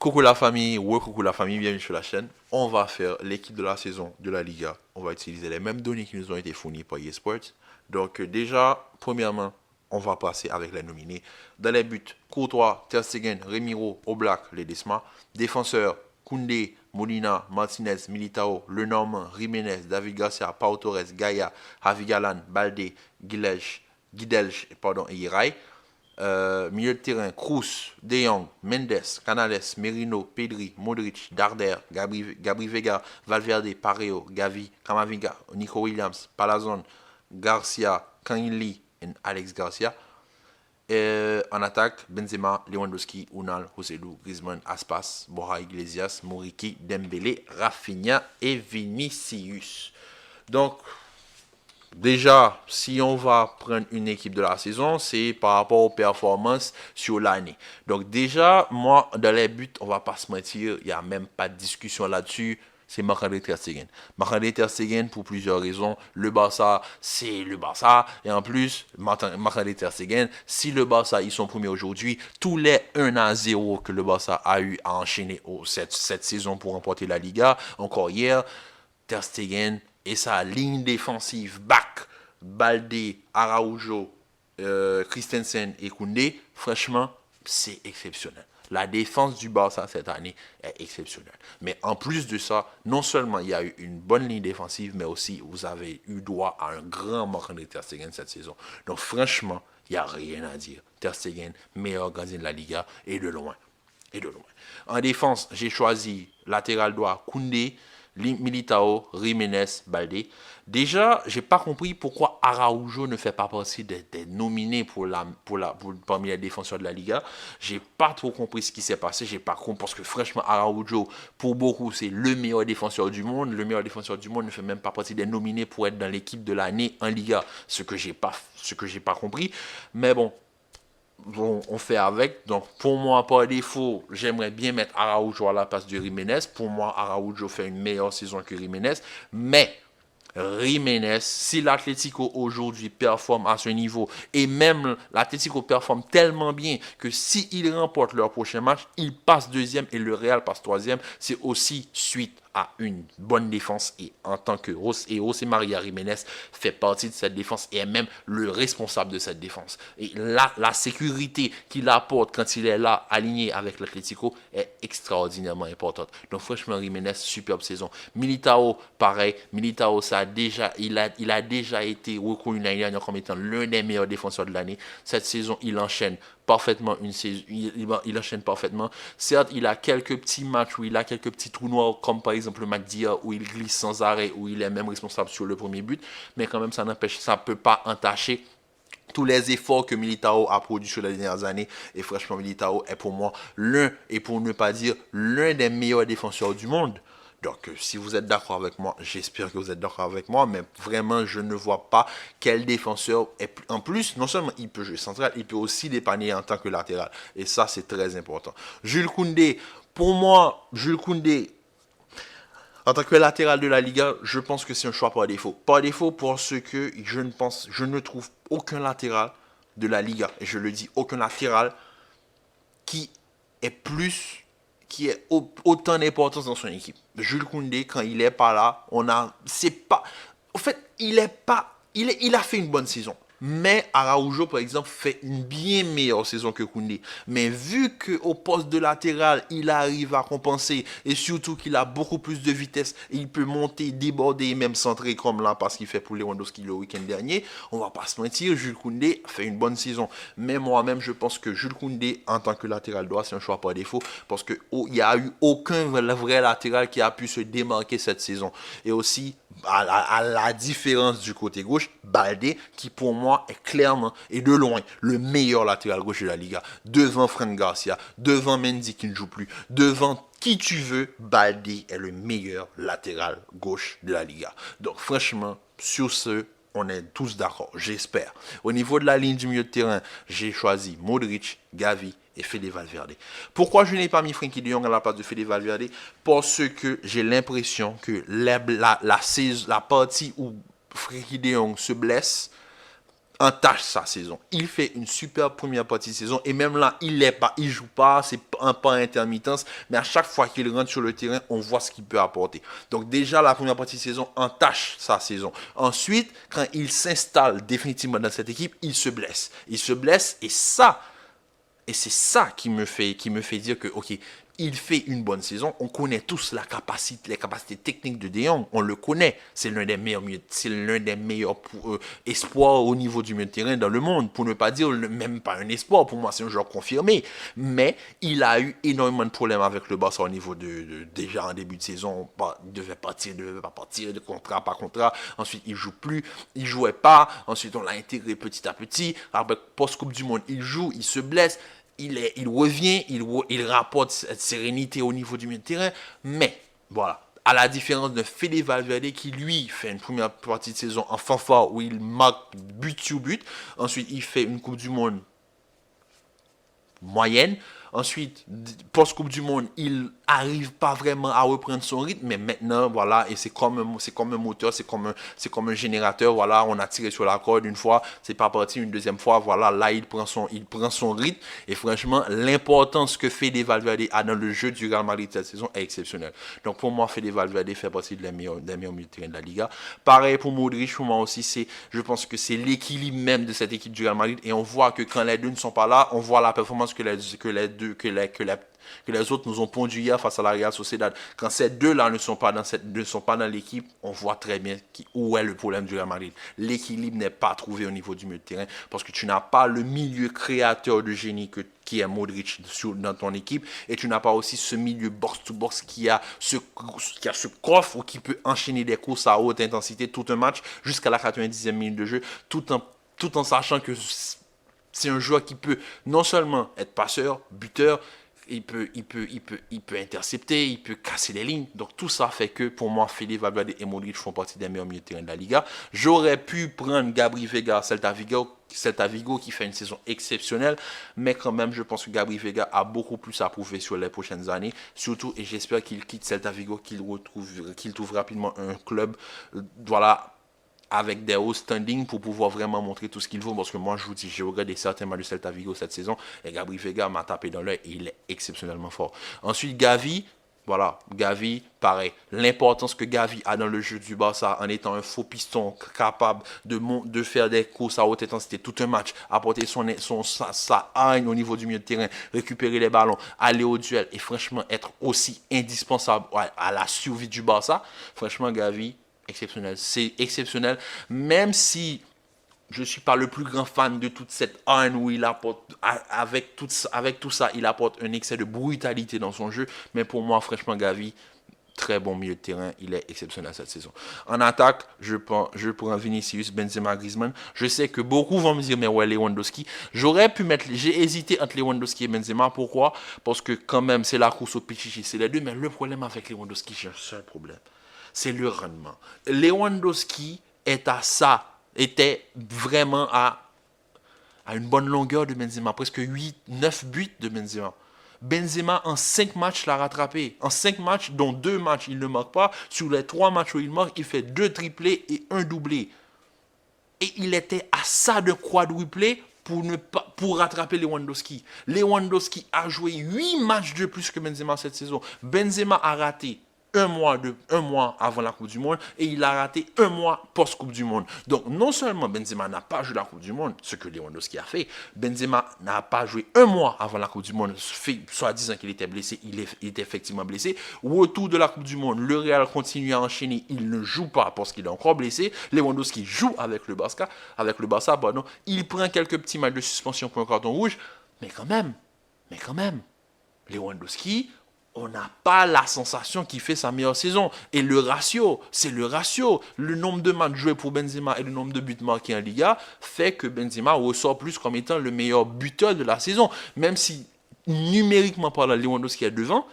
Coucou la famille, ouais coucou la famille, bienvenue sur la chaîne. On va faire l'équipe de la saison de la Liga. On va utiliser les mêmes données qui nous ont été fournies par eSports. Donc déjà, premièrement, on va passer avec les nominés. Dans les buts, Courtois, Ter Stegen, Remiro, Oblak, Ledesma. Défenseurs, Koundé, Molina, Martinez, Militao, Lenormand, Jiménez, David Garcia, Pau Torres, Gaia, Javi Galan, Balde, Guidelj, et Irai. Milieu de terrain, Kroos, De Jong, Mendes, Canales, Merino, Pedri, Modric, Darder, Gabri Vega, Valverde, Pareo, Gavi, Camavinga, Nico Williams, Palazon, Garcia, Kanili et Alex Garcia. En attaque, Benzema, Lewandowski, Unal, Joselu, Griezmann, Aspas, Borja Iglesias, Moriki, Dembélé, Rafinha et Vinicius. Donc, déjà, si on va prendre une équipe de la saison, c'est par rapport aux performances sur l'année. Donc déjà, moi, dans les buts, on va pas se mentir, il n'y a même pas de discussion là-dessus. C'est Marc-André Ter Stegen. Marc-André Ter Stegen, pour plusieurs raisons. Le Barça, c'est le Barça. Et en plus, Marc-André Ter Stegen, si le Barça, ils sont premiers aujourd'hui, tous les 1-0 que le Barça a eu à enchaîner cette saison pour remporter la Liga, encore hier, Ter Stegen et sa ligne défensive back, Balde, Araujo, Christensen et Koundé, franchement, c'est exceptionnel. La défense du Barça cette année est exceptionnelle. Mais en plus de ça, non seulement il y a eu une bonne ligne défensive, mais aussi vous avez eu droit à un grand Marc-André Ter Stegen cette saison. Donc franchement, il n'y a rien à dire. Ter Stegen, meilleur gardien de la Liga, et de loin. Et de loin. En défense, j'ai choisi latéral droit Koundé, Militao, Jiménez, Balde. Déjà, j'ai pas compris pourquoi Araujo ne fait pas partie des nominés parmi les défenseurs de la Liga. J'ai pas trop compris ce qui s'est passé. J'ai pas compris parce que franchement, Araujo, pour beaucoup, c'est le meilleur défenseur du monde. Le meilleur défenseur du monde ne fait même pas partie des nominés pour être dans l'équipe de l'année en Liga. Ce que j'ai pas compris. Mais bon, on fait avec. Donc, pour moi, par défaut, j'aimerais bien mettre Araujo à la place de Jiménez. Pour moi, Araujo fait une meilleure saison que Jiménez. Mais Jiménez, si l'Atlético aujourd'hui performe à ce niveau, et même l'Atlético performe tellement bien que s'ils remportent leur prochain match, ils passent deuxième et le Real passe troisième, c'est aussi suite à une bonne défense et en tant que José María Jiménez fait partie de cette défense et est même le responsable de cette défense. Et là, la sécurité qu'il apporte quand il est là aligné avec l'Atlético est extraordinairement importante. Donc franchement, Jiménez, superbe saison. Militao, pareil. Militao, il a déjà été reconnu l'année dernière comme étant l'un des meilleurs défenseurs de l'année. Cette saison, il enchaîne parfaitement une saison, il enchaîne parfaitement. Certes, il a quelques petits matchs où il a quelques petits trous noirs, comme par exemple le match d'hier où il glisse sans arrêt, où il est même responsable sur le premier but, mais quand même, ça n'empêche, ça peut pas entacher tous les efforts que Militao a produits sur les dernières années. Et franchement, Militao est pour moi et pour ne pas dire, l'un des meilleurs défenseurs du monde. Donc, si vous êtes d'accord avec moi, j'espère que vous êtes d'accord avec moi, mais vraiment, je ne vois pas quel défenseur est. En plus, non seulement il peut jouer central, il peut aussi dépanner en tant que latéral. Et ça, c'est très important. Jules Koundé, pour moi, Jules Koundé, en tant que latéral de la Liga, je pense que c'est un choix par défaut. Par défaut parce que je ne trouve aucun latéral de la Liga, et je le dis, aucun latéral qui est qui est autant d'importance dans son équipe. Jules Koundé, quand il est pas là, c'est pas, en fait, il a fait une bonne saison. Mais Araujo, par exemple, fait une bien meilleure saison que Koundé. Mais vu qu'au poste de latéral, il arrive à compenser et surtout qu'il a beaucoup plus de vitesse et il peut monter, déborder et même centrer comme là parce qu'il fait pour Lewandowski le week-end dernier, on va pas se mentir, Jules Koundé fait une bonne saison. Mais moi-même, je pense que Jules Koundé, en tant que latéral droit, c'est un choix par défaut parce qu'il n'y a eu aucun vrai latéral qui a pu se démarquer cette saison. Et aussi, à la différence du côté gauche, Balde, qui pour moi est clairement et de loin le meilleur latéral gauche de la Liga. Devant Fran Garcia, devant Mendy qui ne joue plus, devant qui tu veux, Balde est le meilleur latéral gauche de la Liga. Donc franchement, sur ce, on est tous d'accord, j'espère. Au niveau de la ligne du milieu de terrain, j'ai choisi Modric, Gavi et Fede Valverde. Pourquoi je n'ai pas mis Frenkie de Jong à la place de Fede Valverde? Parce que j'ai l'impression que la partie où Frenkie de Jong se blesse entache sa saison. Il fait une super première partie de saison et même là, il joue pas, c'est un pas intermittence, mais à chaque fois qu'il rentre sur le terrain, on voit ce qu'il peut apporter. Donc déjà, la première partie de saison entache sa saison. Ensuite, quand il s'installe définitivement dans cette équipe, il se blesse. Il se blesse et c'est ça qui me fait dire que, ok, il fait une bonne saison. On connaît tous les capacités techniques de De Jong. On le connaît. C'est l'un des meilleurs espoirs au niveau du milieu de terrain dans le monde. Pour ne pas dire même pas un espoir. Pour moi, c'est un joueur confirmé. Mais il a eu énormément de problèmes avec le Barça au niveau déjà en début de saison. Il devait partir, il devait pas partir, de contrat par contrat. Ensuite, il joue plus. Il jouait pas. Ensuite, on l'a intégré petit à petit. Après, post-Coupe du Monde, il joue, il se blesse. Il revient, il rapporte cette sérénité au niveau du milieu de terrain, mais voilà, à la différence de Fede Valverde qui lui fait une première partie de saison en fanfare où il marque but sur but, ensuite il fait une Coupe du Monde moyenne. Ensuite, post-Coupe du Monde, il n'arrive pas vraiment à reprendre son rythme, mais maintenant, voilà, et c'est comme un moteur, c'est comme un générateur, voilà, on a tiré sur la corde une fois, c'est pas parti une deuxième fois, voilà, là, il prend son rythme, et franchement, l'importance que Fede Valverde a dans le jeu du Real Madrid cette saison est exceptionnelle. Donc, pour moi, Fede Valverde fait partie des meilleurs milieux de terrain de la Liga. Pareil pour Modric, pour moi aussi, je pense que c'est l'équilibre même de cette équipe du Real Madrid, et on voit que quand les deux ne sont pas là, on voit la performance que les autres nous ont pondu hier face à la Real Sociedad. Quand ces deux-là ne sont pas dans l'équipe, on voit très bien où est le problème du Real Madrid. L'équilibre n'est pas trouvé au niveau du milieu de terrain parce que tu n'as pas le milieu créateur de génie qui est Modric dans ton équipe et tu n'as pas aussi ce milieu box-to-box qui a ce coffre qui peut enchaîner des courses à haute intensité tout un match jusqu'à la 90e minute de jeu tout en sachant que c'est un joueur qui peut non seulement être passeur, buteur, il peut intercepter, il peut casser les lignes. Donc tout ça fait que pour moi, Fede Valverde et Modric font partie des meilleurs milieux de terrain de la Liga. J'aurais pu prendre Gabri Vega, Celta Vigo qui fait une saison exceptionnelle, mais quand même je pense que Gabri Vega a beaucoup plus à prouver sur les prochaines années, surtout et j'espère qu'il quitte Celta Vigo, qu'il trouve rapidement un club, voilà, avec des hauts standing pour pouvoir vraiment montrer tout ce qu'il vaut. Parce que moi, je vous dis, j'ai regardé certains matchs de Celta Vigo cette saison et Gabri Vega m'a tapé dans l'œil et il est exceptionnellement fort. Ensuite, Gavi, voilà, Gavi, pareil. L'importance que Gavi a dans le jeu du Barça en étant un faux piston capable de faire des courses à haute intensité tout un match, apporter sa haine au niveau du milieu de terrain, récupérer les ballons, aller au duel et franchement être aussi indispensable à la survie du Barça. Franchement, Gavi, exceptionnel. C'est exceptionnel, même si je ne suis pas le plus grand fan de toute cette haine où il apporte, avec tout ça, il apporte un excès de brutalité dans son jeu. Mais pour moi, franchement, Gavi, très bon milieu de terrain, il est exceptionnel cette saison. En attaque, je prends Vinicius, Benzema, Griezmann. Je sais que beaucoup vont me dire, mais ouais, Lewandowski. J'ai hésité entre Lewandowski et Benzema. Pourquoi? Parce que quand même, c'est la course au Pichichi, c'est les deux. Mais le problème avec Lewandowski, j'ai un seul problème. C'est le rendement. Lewandowski était vraiment à une bonne longueur de Benzema, presque 9 buts de Benzema. Benzema, en 5 matchs, l'a rattrapé. En 5 matchs, dont 2 matchs, il ne marque pas. Sur les 3 matchs où il marque, il fait 2 triplés et 1 doublé. Et il était à ça de quadruplé pour rattraper Lewandowski. Lewandowski a joué 8 matchs de plus que Benzema cette saison. Benzema a raté un mois avant la Coupe du Monde et il a raté un mois post-Coupe du Monde. Donc, non seulement Benzema n'a pas joué la Coupe du Monde, ce que Lewandowski a fait, Benzema n'a pas joué un mois avant la Coupe du Monde, soit disant qu'il était blessé, il était effectivement blessé. Retour de la Coupe du Monde, le Real continue à enchaîner, il ne joue pas parce qu'il est encore blessé. Lewandowski joue avec le Barça, pardon. Il prend quelques petits matchs de suspension pour un carton rouge, mais quand même, Lewandowski, on n'a pas la sensation qu'il fait sa meilleure saison. Et le ratio, c'est le ratio. Le nombre de matchs joués pour Benzema et le nombre de buts marqués en Liga fait que Benzema ressort plus comme étant le meilleur buteur de la saison. Même si numériquement parlant, Lewandowski est devant,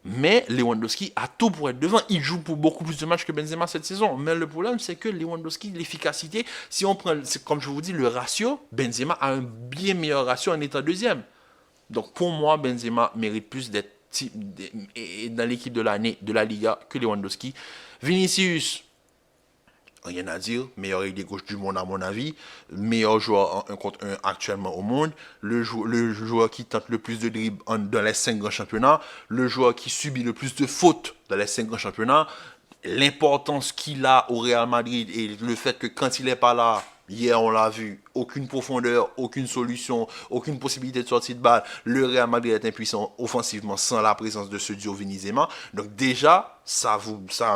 mais Lewandowski a tout pour être devant. Il joue pour beaucoup plus de matchs que Benzema cette saison. Mais le problème, c'est que Lewandowski, l'efficacité, si on prend, comme je vous dis, le ratio, Benzema a un bien meilleur ratio en étant deuxième. Donc pour moi, Benzema mérite plus d'être dans l'équipe de l'année de la Liga que Lewandowski. Vinicius, Rien à dire. Meilleur ailier gauche du monde, à mon avis. Meilleur joueur en 1 contre 1 actuellement au monde. Le joueur qui tente le plus de dribbles dans les 5 grands championnats. Le joueur qui subit le plus de fautes dans les 5 grands championnats. L'importance qu'il a au Real Madrid et le fait que quand il n'est pas là, hier on l'a vu, aucune profondeur, aucune solution, aucune possibilité de sortie de balle. Le Real Madrid est impuissant offensivement sans la présence de ce duo Vinicius. Donc déjà, ça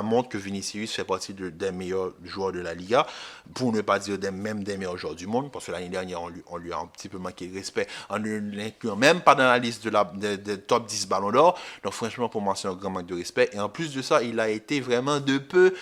montre que Vinicius fait partie des meilleurs joueurs de la Liga, pour ne pas dire même des meilleurs joueurs du monde, parce que l'année dernière on lui a un petit peu manqué de respect en ne l'incluant même pas dans la liste de top 10 ballons d'or. Donc franchement pour moi c'est un grand manque de respect. Et en plus de ça, il a été vraiment de peu,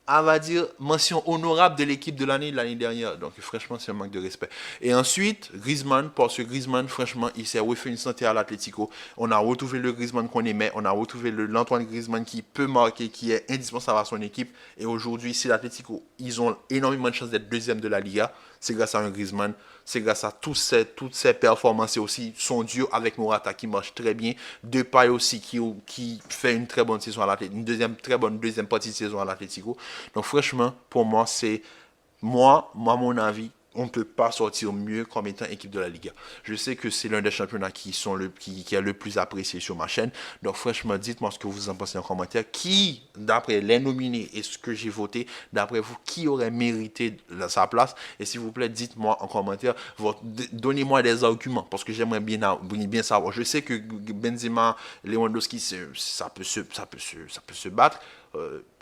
on va dire, mention honorable de l'équipe de l'année dernière. Donc, franchement, c'est un manque de respect. Et ensuite, Griezmann, parce que Griezmann, franchement, il s'est refait une santé à l'Atlético. On a retrouvé le Griezmann qu'on aimait. On a retrouvé l'Antoine Griezmann qui peut marquer, qui est indispensable à son équipe. Et aujourd'hui, si l'Atlético, ils ont énormément de chances d'être deuxième de la Liga, c'est grâce à un Griezmann. C'est grâce à toutes ces performances et aussi son duo avec Morata qui marche très bien. Depay aussi qui fait une très bonne saison à l'Atlético, une très bonne deuxième partie de saison à l'Atlético. Donc franchement, pour moi, à mon avis, on ne peut pas sortir mieux comme étant équipe de la Liga. Je sais que c'est l'un des championnats qui est le plus apprécié sur ma chaîne. Donc franchement, dites-moi ce que vous en pensez en commentaire. Qui, d'après les nominés et ce que j'ai voté, d'après vous, qui aurait mérité sa place? Et s'il vous plaît, dites-moi en commentaire, donnez-moi des arguments, parce que j'aimerais bien savoir. Je sais que Benzema, Lewandowski, ça peut se battre.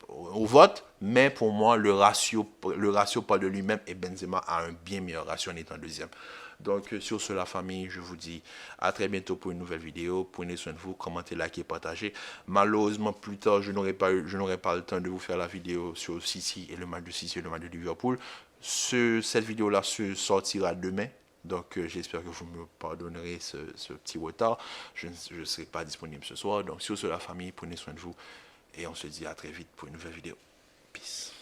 Au vote, mais pour moi, le ratio parle de lui-même et Benzema a un bien meilleur ratio en étant deuxième. Donc, sur ce, la famille, je vous dis à très bientôt pour une nouvelle vidéo. Prenez soin de vous, commentez, likez, partagez. Malheureusement, plus tard, je n'aurai pas le temps de vous faire la vidéo sur City et le match de City et le match de Liverpool. Cette vidéo-là se sortira demain. Donc, j'espère que vous me pardonnerez ce petit retard. Je ne serai pas disponible ce soir. Donc, sur ce, la famille, prenez soin de vous. Et on se dit à très vite pour une nouvelle vidéo. Peace.